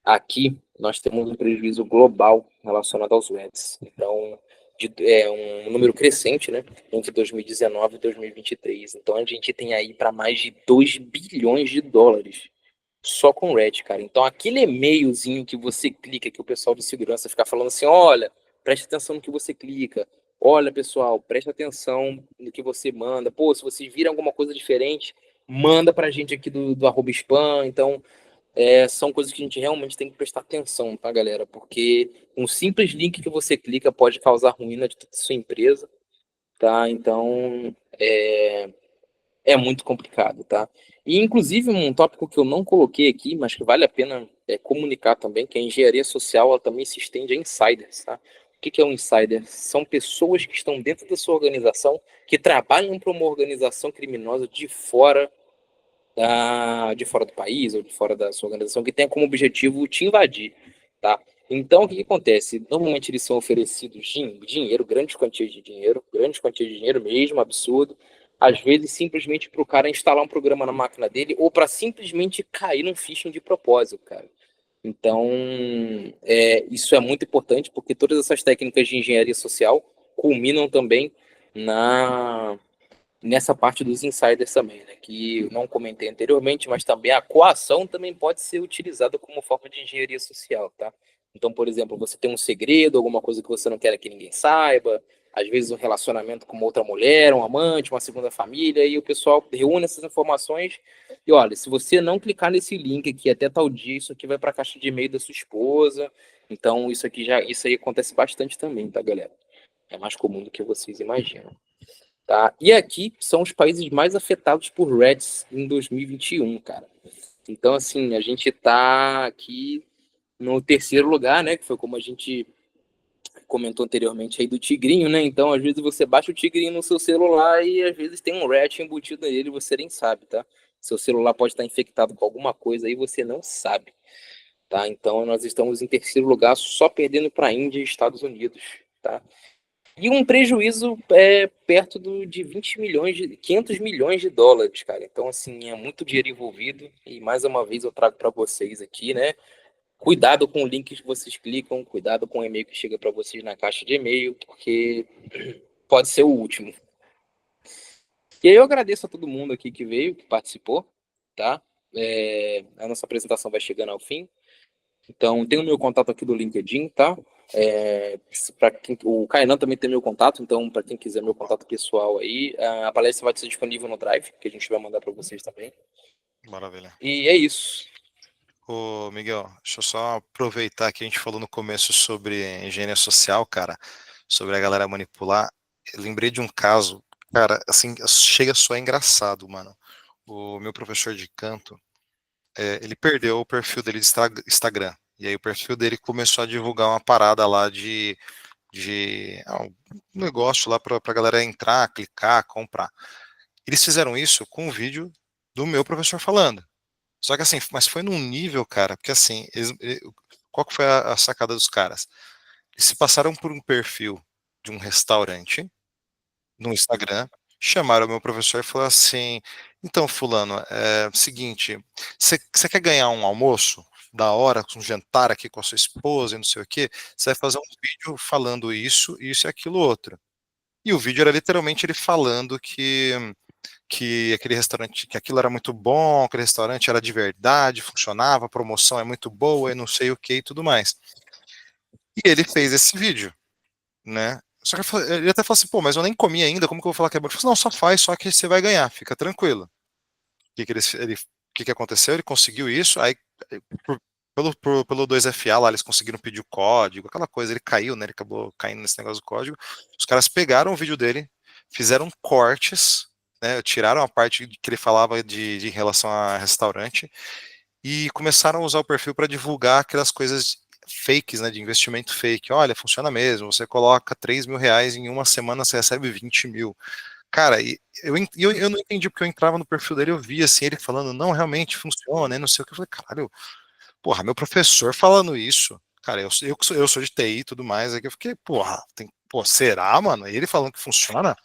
aqui nós temos um prejuízo global relacionado aos REITs. Então, é um número crescente, né, entre 2019 e 2023. Então, a gente tem aí para mais de 2 bilhões de dólares só com Red, cara. Então, aquele e-mailzinho que você clica, que o pessoal de segurança fica falando assim: olha, preste atenção no que você clica. Olha, pessoal, preste atenção no que você manda. Pô, se vocês viram alguma coisa diferente, manda pra gente aqui do arroba spam. Então, são coisas que a gente realmente tem que prestar atenção, tá, galera? Porque um simples link que você clica pode causar ruína de toda a sua empresa, tá? Então, é muito complicado, tá? E, inclusive, um tópico que eu não coloquei aqui, mas que vale a pena comunicar também, que a engenharia social ela também se estende a insiders, tá? O que é um insider? São pessoas que estão dentro da sua organização, que trabalham para uma organização criminosa de fora do país ou de fora da sua organização, que tenha como objetivo te invadir, tá? Então, o que acontece? Normalmente eles são oferecidos dinheiro, grandes quantias de dinheiro mesmo, absurdo. Às vezes, simplesmente para o cara instalar um programa na máquina dele ou para simplesmente cair num phishing de propósito, cara. Então, isso é muito importante porque todas essas técnicas de engenharia social culminam também na nessa parte dos insiders também, né? Que eu não comentei anteriormente, mas também a coação também pode ser utilizada como forma de engenharia social, tá? Então, por exemplo, você tem um segredo, alguma coisa que você não quer que ninguém saiba, às vezes um relacionamento com uma outra mulher, um amante, uma segunda família, e o pessoal reúne essas informações e olha, se você não clicar nesse link aqui até tal dia, isso aqui vai para a caixa de e-mail da sua esposa. Então, isso aí acontece bastante também, tá, galera? É mais comum do que vocês imaginam. Tá? E aqui são os países mais afetados por Reds em 2021, cara. Então, assim, a gente tá aqui no terceiro lugar, né? Que foi como a gente comentou anteriormente aí do Tigrinho, né? Então, às vezes você baixa o Tigrinho no seu celular e às vezes tem um rat embutido nele e você nem sabe, tá? Seu celular pode estar infectado com alguma coisa aí você não sabe, tá? Então, nós estamos em terceiro lugar, só perdendo para a Índia e Estados Unidos, tá? E um prejuízo perto de 20 milhões, 500 milhões de dólares, cara. Então, assim, é muito dinheiro envolvido. E mais uma vez eu trago para vocês aqui, né? Cuidado com o link que vocês clicam, cuidado com o e-mail que chega para vocês na caixa de e-mail, porque pode ser o último. E aí eu agradeço a todo mundo aqui que veio, que participou, tá? A nossa apresentação vai chegando ao fim. Então, tem o meu contato aqui do LinkedIn, tá? O Kainan também tem meu contato, então, para quem quiser meu contato pessoal aí, a palestra vai ser disponível no Drive, que a gente vai mandar para vocês também. Maravilha. E é isso. Ô, Miguel, deixa eu só aproveitar que a gente falou no começo sobre engenharia social, cara, sobre a galera manipular. Eu lembrei de um caso, cara, assim, chega a soar engraçado, mano. O meu professor de canto, ele perdeu o perfil dele de Instagram. E aí o perfil dele começou a divulgar uma parada lá um negócio lá pra galera entrar, clicar, comprar. Eles fizeram isso com um vídeo do meu professor falando. Só que assim, mas foi num nível, cara, porque assim, qual que foi a sacada dos caras? Eles se passaram por um perfil de um restaurante no Instagram, chamaram o meu professor e falaram assim: então, fulano, é o seguinte, você quer ganhar um almoço da hora, um jantar aqui com a sua esposa e não sei o quê? Você vai fazer um vídeo falando isso e aquilo outro. E o vídeo era literalmente ele falando que aquele restaurante, que aquilo era muito bom, aquele restaurante era de verdade, funcionava, a promoção é muito boa e não sei o que e tudo mais. E ele fez esse vídeo, né? Só que ele até falou assim, pô, mas eu nem comi ainda, como que eu vou falar que é bom? Ele falou, não, só faz, só que você vai ganhar, fica tranquilo. O que que aconteceu? Ele conseguiu isso, aí por- pelo 2FA lá, eles conseguiram pedir o código, aquela coisa, ele caiu, né? Ele acabou caindo nesse negócio do código. Os caras pegaram o vídeo dele, fizeram cortes, né? Tiraram a parte que ele falava de em relação a restaurante e começaram a usar o perfil para divulgar aquelas coisas fakes, né? De investimento fake. Olha, funciona mesmo. Você coloca R$ 3.000 em uma semana, você recebe 20 mil. Cara, e eu não entendi porque eu entrava no perfil dele, eu via assim, ele falando, não, realmente funciona, e não sei o que. Eu falei, caralho, porra, meu professor falando isso. Cara, eu sou de TI e tudo mais, aí que eu fiquei, porra, pô, será, mano? Ele falando que funciona?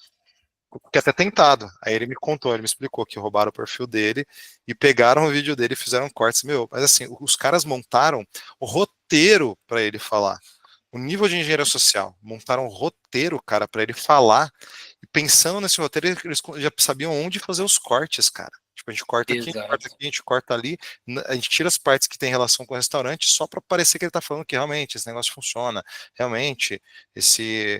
fiquei até tentado. Aí ele me contou, ele me explicou que roubaram o perfil dele e pegaram o vídeo dele e fizeram cortes. Meu, mas assim, os caras montaram o roteiro para ele falar. O nível de engenharia social, montaram um roteiro, cara, para ele falar. E pensando nesse roteiro, eles já sabiam onde fazer os cortes, cara. Tipo, a gente corta aqui, a gente corta Exato. aqui, a gente corta ali. A gente tira as partes que tem relação com o restaurante só para parecer que ele tá falando que realmente esse negócio funciona. Realmente, esse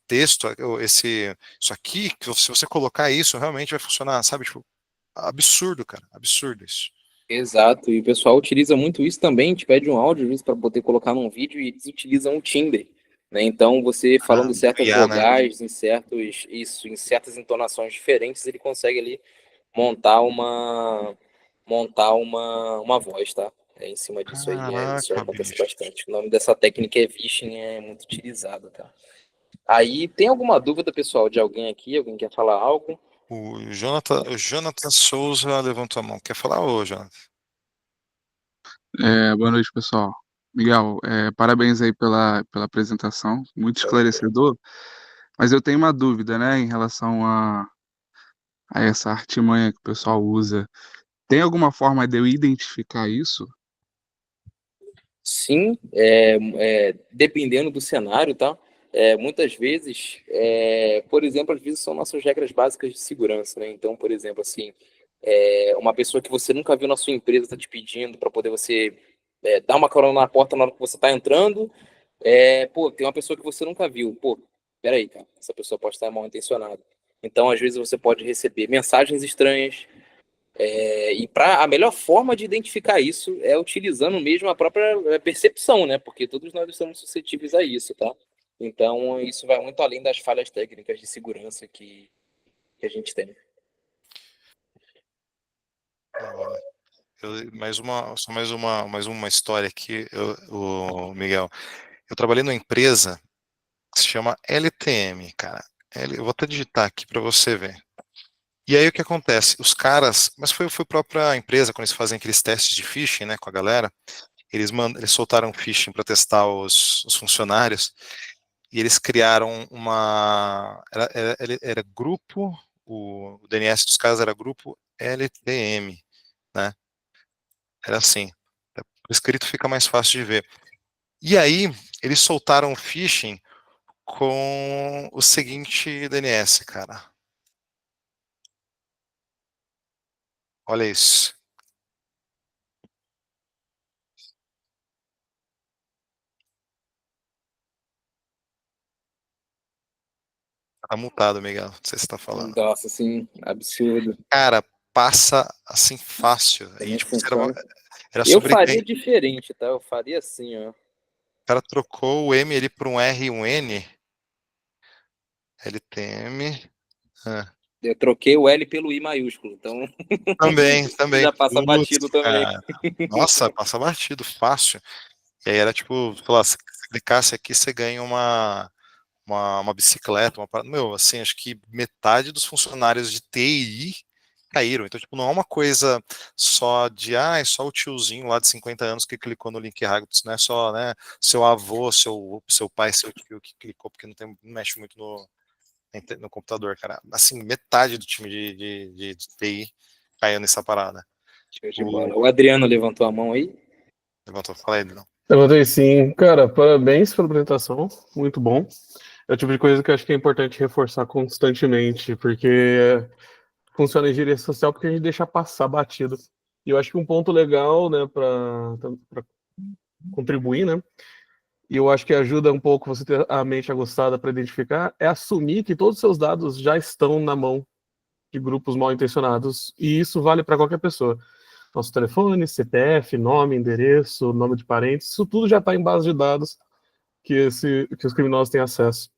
texto, isso aqui, que se você colocar isso, realmente vai funcionar, sabe? Tipo, absurdo, cara. Absurdo isso. Exato, e o pessoal utiliza muito isso também, te pede um áudio para poder colocar num vídeo e eles utilizam o Tinder, né? Então você Ah, falando certas IA, né? vogais em certas entonações diferentes, ele consegue ali montar uma voz, tá? É em cima disso aí, isso Caraca, acontece bicho. bastante. O nome dessa técnica é phishing, é muito utilizada, tá? Aí tem alguma dúvida, pessoal, de alguém aqui? Alguém quer falar algo? O Jonathan Souza levantou a mão. Quer falar, ô, Jonathan? Boa noite, pessoal. Miguel, parabéns aí pela apresentação, muito esclarecedor. Mas eu tenho uma dúvida, né, em relação a essa artimanha que o pessoal usa. Tem alguma forma de eu identificar isso? Sim, dependendo do cenário, tá? Muitas vezes, por exemplo, às vezes são nossas regras básicas de segurança, né? Então, por exemplo, assim, uma pessoa que você nunca viu na sua empresa está te pedindo para poder você dar uma carona na porta na hora que você está entrando. Pô, tem uma pessoa que você nunca viu. Pô, peraí, cara, essa pessoa pode estar mal intencionada. Então, às vezes, você pode receber mensagens estranhas, e a melhor forma de identificar isso é utilizando mesmo a própria percepção, né? Porque todos nós estamos suscetíveis a isso, tá? Então, isso vai muito além das falhas técnicas de segurança que a gente tem. Da hora. Mais uma história aqui, o Miguel. Eu trabalhei numa empresa que se chama LTM, cara. Eu vou até digitar aqui para você ver. E aí o que acontece? Os caras, mas foi a própria empresa, quando eles fazem aqueles testes de phishing, né, com a galera, eles soltaram phishing para testar os funcionários, e eles criaram era grupo, o DNS dos caras era grupo LTM, né? Era assim. Por escrito fica mais fácil de ver. E aí, eles soltaram o phishing com o seguinte DNS, cara. Olha isso. Tá multado, Miguel. Não sei se você tá falando. Nossa, assim, absurdo. Cara, passa assim fácil. E Também tipo, funciona. era Eu sobre. faria diferente, tá? Eu faria assim, ó. O cara trocou o M ali por um R e um N. LTM. Ah. Eu troquei o L pelo I maiúsculo, então Também. já passa Putz, batido também. cara. Nossa, passa batido, fácil. E aí era tipo, sei lá, se você clicasse aqui, você ganha uma bicicleta, meu, assim, acho que metade dos funcionários de TI caíram. Então, tipo, não é uma coisa só de, é só o tiozinho lá de 50 anos que clicou no link errado, não é só, né, seu avô, seu pai, seu tio que clicou, porque não mexe muito no computador, cara. Assim, metade do time de TI caiu nessa parada. Show de bola. O, O Adriano levantou a mão aí. levantou, fala aí, não. Levantei sim. Cara, parabéns pela apresentação. Muito bom. É o tipo de coisa que eu acho que é importante reforçar constantemente, porque funciona em engenharia social porque a gente deixa passar batido. E eu acho que um ponto legal, né, para contribuir, né, e eu acho que ajuda um pouco você ter a mente aguçada para identificar, é assumir que todos os seus dados já estão na mão de grupos mal intencionados, e isso vale para qualquer pessoa. Nosso telefone, CPF, nome, endereço, nome de parentes, isso tudo já está em base de dados que os criminosos têm acesso.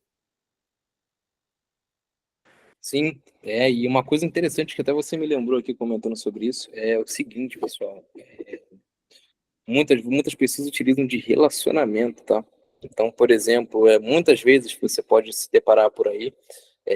Sim, e uma coisa interessante que até você me lembrou aqui comentando sobre isso é o seguinte, pessoal. Muitas pessoas utilizam de relacionamento, tá? Então, por exemplo, muitas vezes você pode se deparar por aí,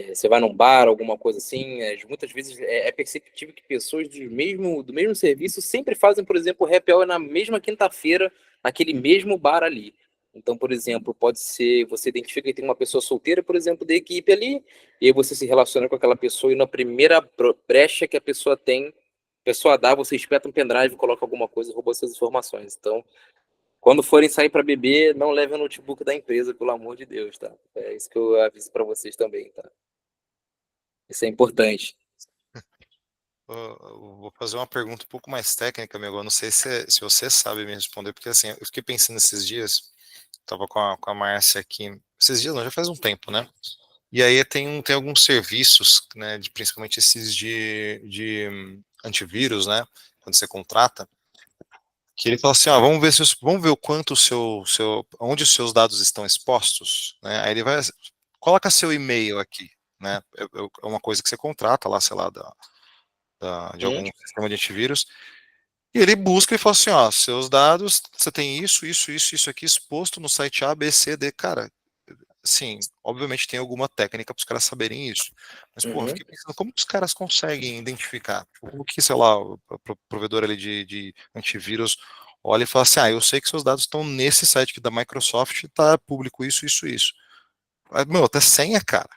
você vai num bar, alguma coisa assim, muitas vezes é perceptível que pessoas do mesmo serviço sempre fazem, por exemplo, happy hour na mesma quinta-feira, naquele mesmo bar ali. Então, por exemplo, pode ser, você identifica que tem uma pessoa solteira, por exemplo, da equipe ali, e aí você se relaciona com aquela pessoa e na primeira brecha que a pessoa tem, a pessoa dá, você espeta um pendrive, coloca alguma coisa, rouba essas informações. Então, quando forem sair para beber, não levem o notebook da empresa, pelo amor de Deus, tá? É isso que eu aviso para vocês também, tá? Isso é importante. Eu vou fazer uma pergunta um pouco mais técnica, amigo. Eu não sei se você sabe me responder, porque assim, eu fiquei pensando esses dias, tava com a Márcia aqui, esses dias não, já faz um tempo, né? E aí tem alguns serviços, né, principalmente esses de antivírus, né, quando você contrata, que ele fala assim, ó, vamos ver o quanto onde os seus dados estão expostos, né? Aí ele vai, coloca seu e-mail aqui, né? É uma coisa que você contrata lá, sei lá, de algum sistema de antivírus, e ele busca e fala assim, ó, seus dados, você tem isso aqui exposto no site A, B, C, D, cara. Sim, obviamente tem alguma técnica para os caras saberem isso. Mas, porra, fiquei pensando, como que os caras conseguem identificar? Tipo, como que, sei lá, o provedor ali de antivírus olha e fala assim, eu sei que seus dados estão nesse site aqui da Microsoft, tá público isso. Meu, até senha, cara.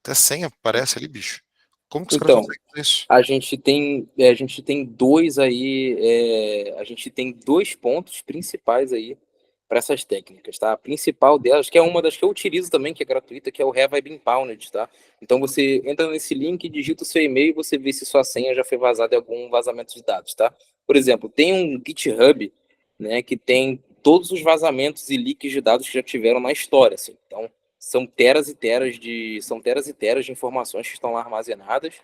Até senha aparece ali, bicho. Como que os caras Então, conseguem fazer isso? a gente tem dois aí, a gente tem dois pontos principais aí para essas técnicas, tá? A principal delas, que é uma das que eu utilizo também, que é gratuita, que é o Have I Been Pwned, tá? Então você entra nesse link, digita o seu e-mail e você vê se sua senha já foi vazada em algum vazamento de dados, tá? Por exemplo, tem um GitHub, né, que tem todos os vazamentos e leaks de dados que já tiveram na história, assim. Então, são teras e teras de informações que estão lá armazenadas.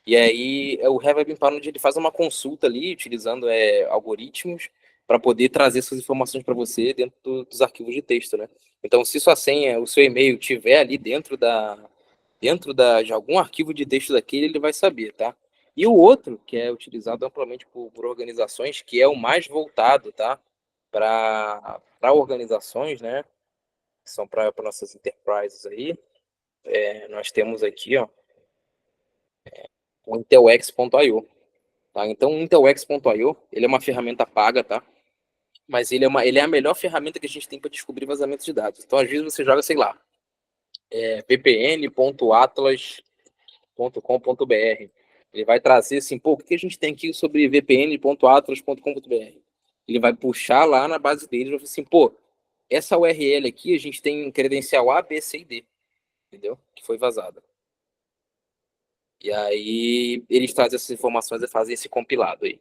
E aí o Have I Been Pwned, ele faz uma consulta ali, utilizando algoritmos, para poder trazer essas informações para você dentro dos arquivos de texto, né? Então, se sua senha, o seu e-mail tiver ali de algum arquivo de texto daquele, ele vai saber, tá? E o outro, que é utilizado amplamente por organizações, que é o mais voltado, tá? Para organizações, né? Que são para nossas enterprises aí. Nós temos aqui, ó, o intelx.io. Tá? Então, o intelx.io, ele é uma ferramenta paga, tá? Mas ele é a melhor ferramenta que a gente tem para descobrir vazamentos de dados. Então, às vezes você joga, sei lá, vpn.atlas.com.br. Ele vai trazer assim, pô, o que a gente tem aqui sobre vpn.atlas.com.br? Ele vai puxar lá na base dele e vai falar assim, pô, essa URL aqui a gente tem credencial A, B, C e D, entendeu? Que foi vazada. E aí eles trazem essas informações e fazem esse compilado aí.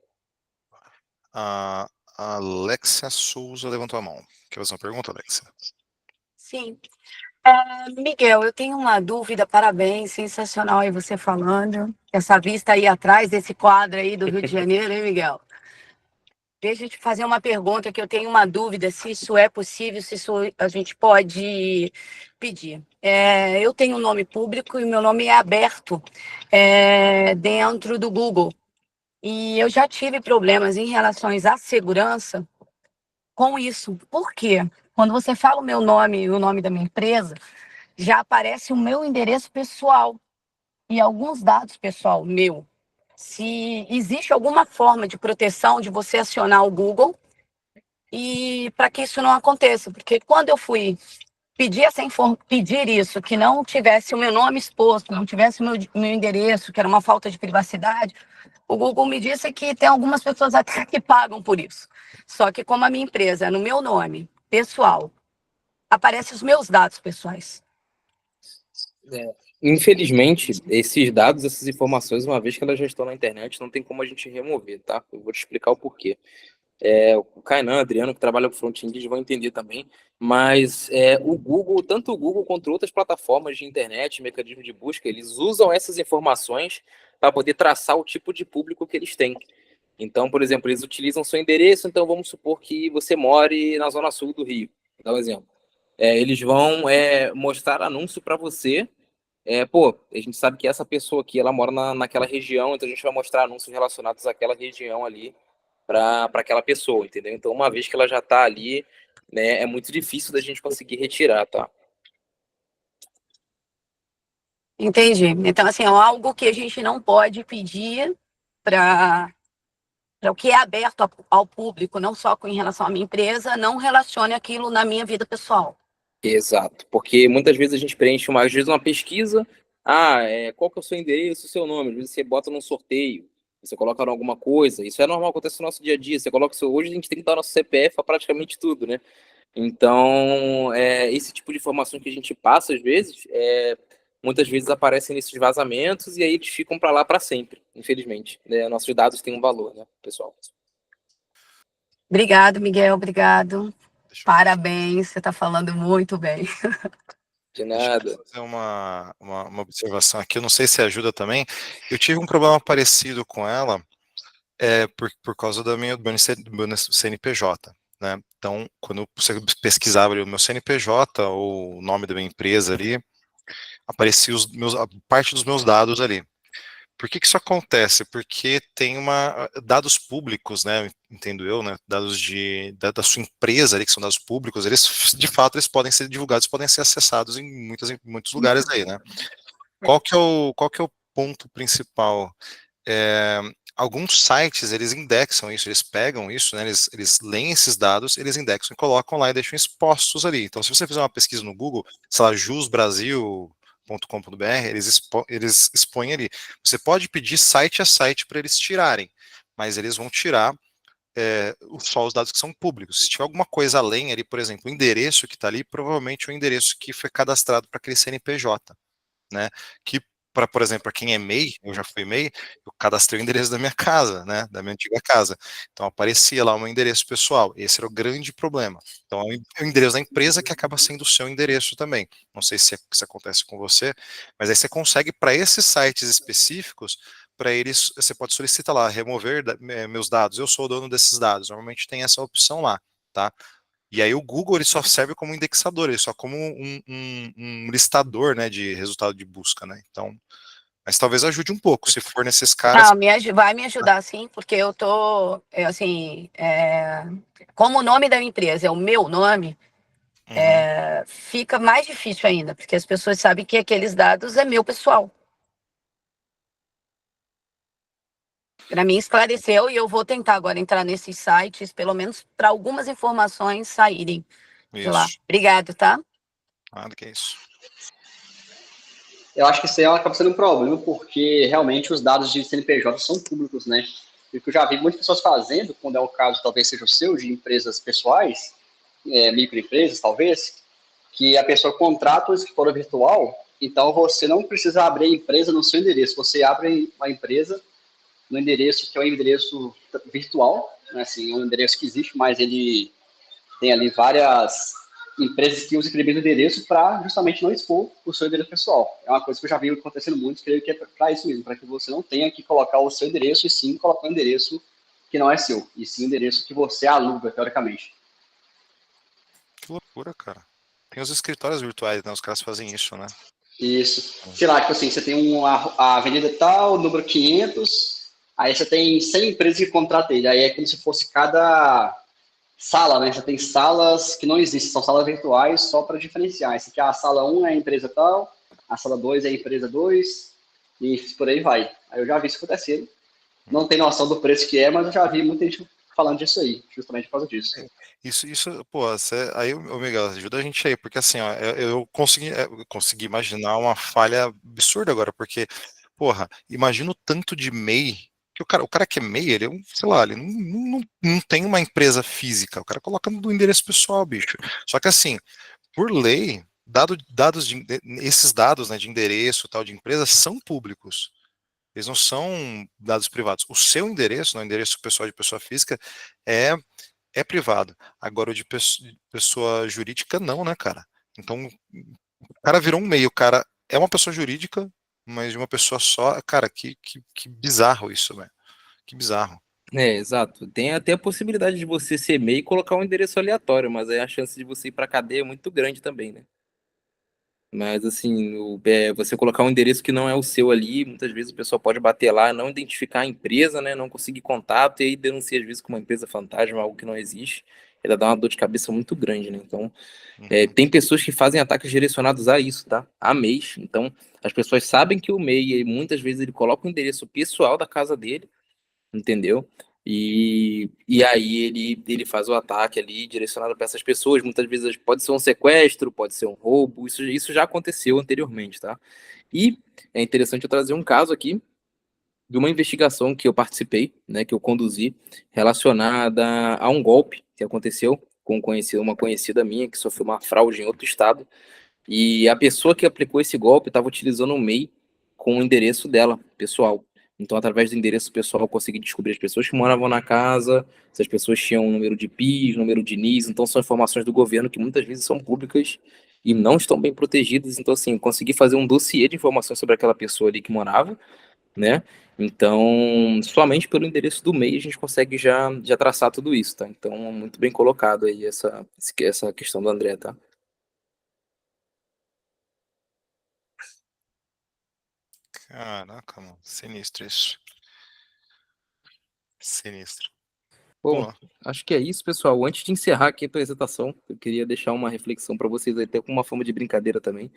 A Alexia Souza levantou a mão. Quer fazer uma pergunta, Alexia? Sim. Miguel, eu tenho uma dúvida, parabéns, sensacional aí você falando. Essa vista aí atrás desse quadro aí do Rio de Janeiro, hein, Miguel? Deixa eu te fazer uma pergunta que eu tenho uma dúvida, se isso é possível, se isso a gente pode pedir. Eu tenho um nome público e meu nome é aberto dentro do Google. E eu já tive problemas em relação à segurança com isso. Por quê? Quando você fala o meu nome e o nome da minha empresa, já aparece o meu endereço pessoal e alguns dados pessoal meu. Se existe alguma forma de proteção de você acionar o Google e para que isso não aconteça, porque quando eu fui pedir isso, que não tivesse o meu nome exposto, não tivesse o meu endereço, que era uma falta de privacidade, o Google me disse que tem algumas pessoas até que pagam por isso. Só que como a minha empresa é no meu nome pessoal, aparecem os meus dados pessoais. Infelizmente, esses dados, essas informações, uma vez que elas já estão na internet, não tem como a gente remover, tá? Eu vou te explicar o porquê. O Kainan, Adriano, que trabalha com front-end, eles vão entender também, mas o Google, tanto o Google quanto outras plataformas de internet, mecanismo de busca, eles usam essas informações para poder traçar o tipo de público que eles têm. Então, por exemplo, eles utilizam seu endereço, então vamos supor que você more na zona sul do Rio, vou dar um exemplo. Eles vão mostrar anúncio para você. A gente sabe que essa pessoa aqui, ela mora naquela região, então a gente vai mostrar anúncios relacionados àquela região ali para aquela pessoa, entendeu? Então, uma vez que ela já está ali, né, é muito difícil da gente conseguir retirar, tá? Entendi. Então, assim, é algo que a gente não pode pedir para para o que é aberto ao público, não só em relação à minha empresa, não relacione aquilo na minha vida pessoal. Exato, porque muitas vezes a gente preenche às vezes uma pesquisa, qual que é o seu endereço, o seu nome, às vezes você bota num sorteio, você coloca em alguma coisa, isso é normal, acontece no nosso dia a dia, você coloca hoje a gente tem que dar nosso CPF para praticamente tudo, né? Então, esse tipo de informação que a gente passa às vezes, muitas vezes aparecem nesses vazamentos e aí eles ficam para lá para sempre, infelizmente, né? Nossos dados têm um valor, né, pessoal? Obrigado, Miguel, obrigado. Deixa eu Parabéns, você está falando muito bem. De Deixa eu nada. fazer uma observação aqui, eu não sei se ajuda também. Eu tive um problema parecido com ela por causa do meu CNPJ, né? Então, quando você pesquisava ali o meu CNPJ ou o nome da minha empresa ali, aparecia a parte dos meus dados ali. Por que isso acontece? Porque tem dados públicos, né, entendo eu, né, dados da sua empresa ali, que são dados públicos, eles, de fato, eles podem ser divulgados, podem ser acessados em muitos lugares aí, né. Qual que é o ponto principal? Alguns sites, eles indexam isso, eles pegam isso, né, eles leem esses dados, eles indexam e colocam lá e deixam expostos ali. Então, se você fizer uma pesquisa no Google, sei lá, jusbrasil.com.br, eles expõem ali. Você pode pedir site a site para eles tirarem, mas eles vão tirar só os dados que são públicos. Se tiver alguma coisa além ali, por exemplo, o endereço que está ali, provavelmente é o endereço que foi cadastrado para aquele CNPJ, né? Que, por exemplo, para quem é MEI, eu já fui MEI, eu cadastrei o endereço da minha casa, né? Da minha antiga casa. Então aparecia lá o meu endereço pessoal. Esse era o grande problema. Então é o endereço da empresa que acaba sendo o seu endereço também. Não sei se isso acontece com você, mas aí você consegue para esses sites específicos, para eles, você pode solicitar lá, remover meus dados. Eu sou o dono desses dados. Normalmente tem essa opção lá, tá? E aí o Google ele só serve como indexador, ele só como um listador, né, de resultado de busca, né? Então, mas talvez ajude um pouco, se for nesses caras. Não, vai me ajudar sim, porque eu tô, assim, como o nome da minha empresa é o meu nome, fica mais difícil ainda, porque as pessoas sabem que aqueles dados é meu pessoal. Para mim esclareceu e eu vou tentar agora entrar nesses sites, pelo menos para algumas informações saírem de lá. Isso. Obrigado, tá? Nada que é isso. Eu acho que isso aí acaba sendo um problema, porque realmente os dados de CNPJ são públicos, né? E o que eu já vi muitas pessoas fazendo, quando é o caso, talvez seja o seu, de empresas pessoais, microempresas, talvez, que a pessoa contrata um escritório virtual, então você não precisa abrir a empresa no seu endereço, você abre a empresa no endereço que é um endereço virtual, né? Assim, é um endereço que existe, mas ele tem ali várias empresas que usam aquele mesmo endereço para justamente não expor o seu endereço pessoal. É uma coisa que eu já vi acontecendo muito, creio que é para isso mesmo, para que você não tenha que colocar o seu endereço e sim colocar um endereço que não é seu, e sim o endereço que você aluga, teoricamente. Que loucura, cara. Tem os escritórios virtuais, né? Os caras fazem isso, né? Isso. Sei lá, tipo assim, você tem a avenida tal, número 500, aí você tem 100 empresas que contratam ele, aí é como se fosse cada sala, né? Você tem salas que não existem, são salas virtuais só para diferenciar. Esse aqui, a sala 1 é a empresa tal, a sala 2 é a empresa 2, e por aí vai. Aí eu já vi isso acontecendo. Não tenho noção do preço que é, mas eu já vi muita gente falando disso aí, justamente por causa disso. Isso, pô, aí, ô Miguel, ajuda a gente aí, porque assim, ó, eu consegui imaginar uma falha absurda agora, porque, porra, imagina o tanto de MEI, que o cara que é MEI, ele é sei lá, ele não tem uma empresa física, o cara coloca no endereço pessoal, bicho. Só que assim, por lei, esses dados, né, de endereço, tal, de empresa, são públicos. Eles não são dados privados. O seu endereço, no endereço pessoal de pessoa física, é é privado. Agora, o de pessoa jurídica, não, né, cara? Então, o cara virou um meio. O cara é uma pessoa jurídica, mas de uma pessoa só. Cara, que bizarro isso, velho. Que bizarro. Exato. Tem até a possibilidade de você ser MEI e colocar um endereço aleatório, mas aí a chance de você ir para cadeia é muito grande também, né? Mas assim, você colocar um endereço que não é o seu ali, muitas vezes o pessoal pode bater lá, não identificar a empresa, né? Não conseguir contato e aí denuncia às vezes com uma empresa fantasma, algo que não existe. Ela dá uma dor de cabeça muito grande, né? Então, tem pessoas que fazem ataques direcionados a isso, tá? A MEIs. Então, as pessoas sabem que o MEI, muitas vezes, ele coloca o endereço pessoal da casa dele, entendeu? E aí ele faz o ataque ali direcionado para essas pessoas. Muitas vezes pode ser um sequestro, pode ser um roubo. Isso já aconteceu anteriormente, tá? E é interessante eu trazer um caso aqui de uma investigação que eu participei, né, que eu conduzi, relacionada a um golpe que aconteceu com uma conhecida minha que sofreu uma fraude em outro estado. E a pessoa que aplicou esse golpe estava utilizando o MEI com o endereço dela, pessoal. Então, através do endereço pessoal, eu consegui descobrir as pessoas que moravam na casa, se as pessoas tinham um número de PIS, número de NIS. Então, são informações do governo que muitas vezes são públicas e não estão bem protegidas. Então, assim, consegui fazer um dossiê de informações sobre aquela pessoa ali que morava, né? Então, somente pelo endereço do MEI a gente consegue já traçar tudo isso, tá? Então, muito bem colocado aí essa questão do André, tá? Caraca, mano. Sinistro isso. Sinistro. Bom, Pô, acho que é isso, pessoal. Antes de encerrar aqui a apresentação, eu queria deixar uma reflexão para vocês aí, até com uma forma de brincadeira também.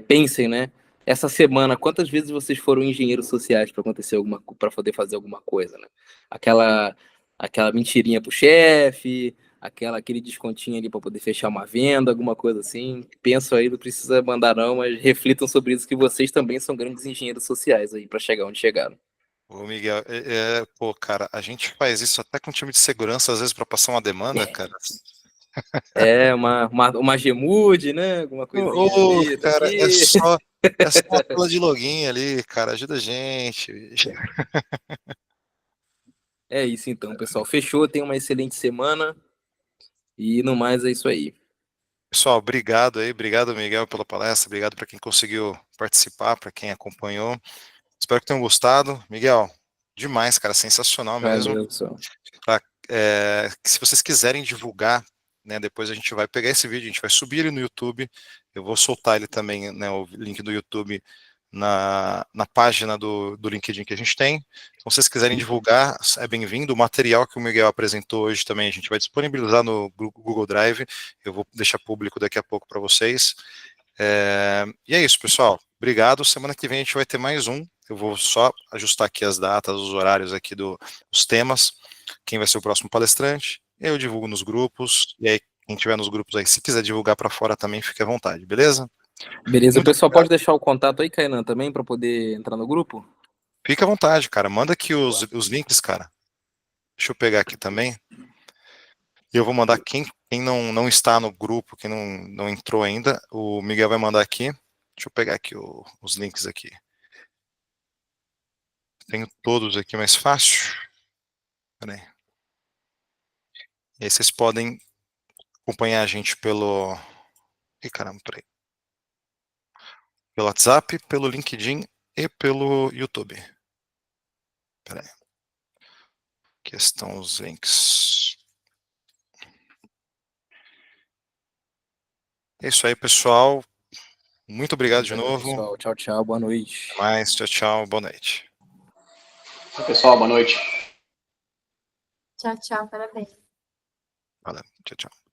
Pensem, né? Essa semana, quantas vezes vocês foram engenheiros sociais para poder fazer alguma coisa, né? Aquela, aquela mentirinha pro chefe, aquele descontinho ali para poder fechar uma venda, alguma coisa assim. Penso aí, não precisa mandar não, mas reflitam sobre isso que vocês também são grandes engenheiros sociais aí para chegar onde chegaram. ô Miguel, pô, cara, a gente faz isso até com time de segurança, às vezes, para passar uma demanda, cara. Uma Gemude, né? Alguma coisinha Ô, ali, tá cara, aqui. é só a tela de login ali, cara. Ajuda a gente. Bicho. É isso então, pessoal. Fechou, tenha uma excelente semana e no mais é isso aí. Pessoal, obrigado aí, obrigado, Miguel, pela palestra, obrigado para quem conseguiu participar, para quem acompanhou. Espero que tenham gostado. Miguel, demais, cara, sensacional mesmo. Valeu, pessoal. Se vocês quiserem divulgar, né, depois a gente vai pegar esse vídeo, a gente vai subir ele no YouTube, eu vou soltar ele também, né, o link do YouTube na página do LinkedIn que a gente tem. Então, se vocês quiserem divulgar, é bem-vindo. O material que o Miguel apresentou hoje também a gente vai disponibilizar no Google Drive, eu vou deixar público daqui a pouco para vocês. E é isso, pessoal. Obrigado. Semana que vem a gente vai ter mais um. Eu vou só ajustar aqui as datas, os horários aqui dos temas, quem vai ser o próximo palestrante. Eu divulgo nos grupos, e aí quem tiver nos grupos aí, se quiser divulgar para fora também, fique à vontade, beleza? Beleza, o Muito pessoal obrigado. pode deixar o contato aí, Kainan, também, para poder entrar no grupo? Fique à vontade, cara. Manda aqui os links, cara. Deixa eu pegar aqui também. E eu vou mandar quem não está no grupo, quem não entrou ainda, o Miguel vai mandar aqui. Deixa eu pegar aqui os links aqui. Tenho todos aqui mais fácil. Peraí. E aí vocês podem acompanhar a gente pelo... Ih, caramba, peraí. Pelo WhatsApp, pelo LinkedIn e pelo YouTube. Peraí. Aqui estão os links. É isso aí, pessoal. Muito obrigado de Valeu, novo. pessoal. Tchau, tchau. Boa noite. Até mais. Tchau, tchau. Boa noite. Pessoal, boa noite. Tchau, tchau, parabéns. Valeu. Tchau, tchau.